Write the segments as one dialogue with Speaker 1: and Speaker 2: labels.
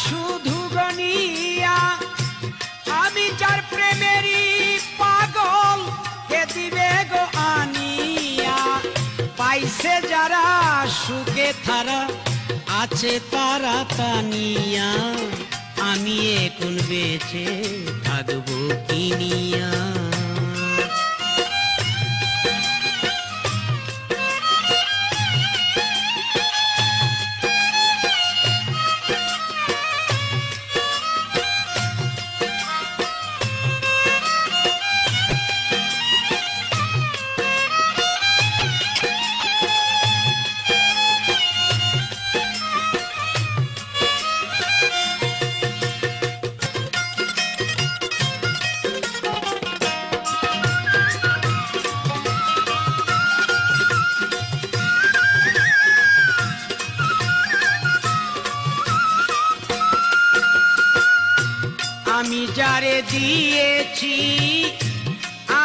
Speaker 1: শুধু গনিয়া, আমি যার প্রেমেরই পাগল, কে দিবে গো আনিয়া। পাইছে যারা সুখে তারা, আছে তারা তানিয়া, আমি এখন বেঁচে থাকবো কিনিয়া। আমি যারে দিয়েছি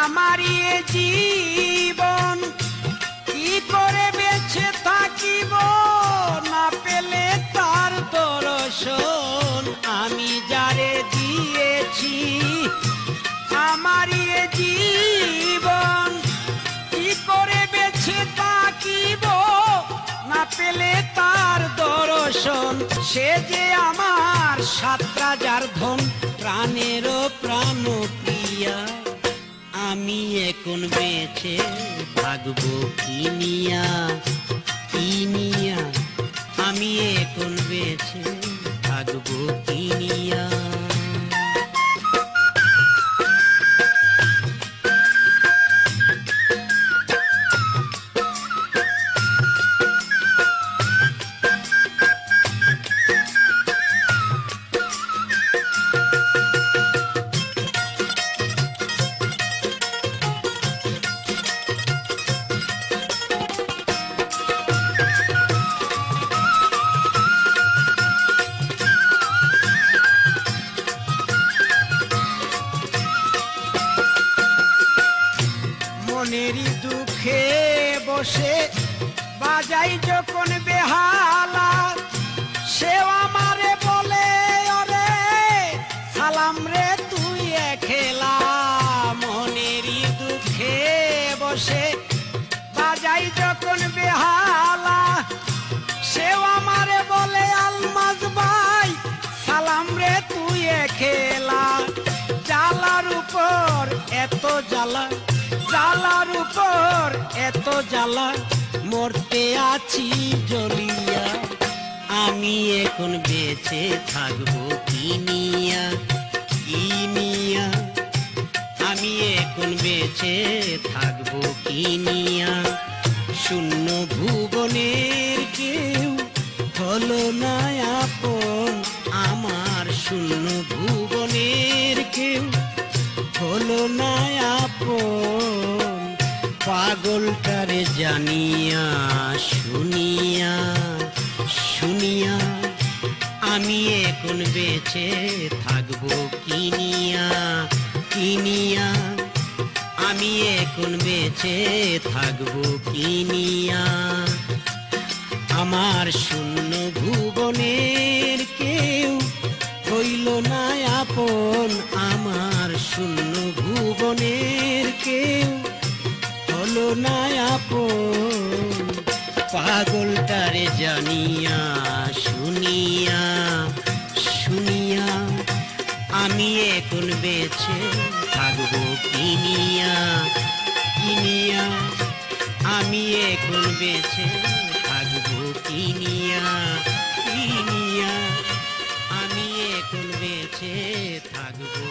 Speaker 1: আমারই এ জীবন, কি করে বেঁচে থাকিব না পেলে তার দর্শন। আমি যারে দিয়েছি আমারই এ জীবন, কি করে বেঁচে থাকিব না পেলে তার দর্শন। সে যে আমার সাতটা যার ধন, প্রাণেরও প্রাণ প্রিয়া, আমি এখন বেঁচে থাকবো কিনিয়া কিনিয়া, আমি এখন বেঁচে থাকবো কিনিয়া। মনেরই দুঃখে বসে বাজাই যখন বেহালা, সেও আমারে বলে ওরে সালাম রে তুই একলা। মনেরই দুঃখে বসে বাজাই যখন বেহালা, সেও আমারে বলে আলমাজ ভাই সালাম রে তুই একলা। জ্বালার উপর এত জ্বালা, জ্বালার উপর এত জ্বালা, মরতে আছি জ্বলিয়া, আমি এখন বেঁচে থাকবো কিনিয়া কিনিয়া, আমি এখন বেঁচে থাকবো কিনিয়া। শূন্য ভুবনের কেউ হলো না আপন আমার, শূন্য ভুবনের কেউ হলো না আপন। পাগলটারে জানিয়া শুনিয়া শুনিয়া, আমি এখন বেঁচে থাকবো কিনিয়া কিনিয়া, আমি এখন বেঁচে থাকবো কিনিয়া। আমার শূন্য ভুবনের কেউ হইল না আপন আমার, শূন্য ভুবনের কেউ হলো না আপন। পাগলটারে জানিয়া শুনিয়া শুনিয়া, আমি এখন বেঁচে থাকবো কিনিয়া কিনিয়া, আমি এখন বেঁচে থাকবো কিনিয়া কিনিয়া, আমি এখন বেঁচে থাকবো।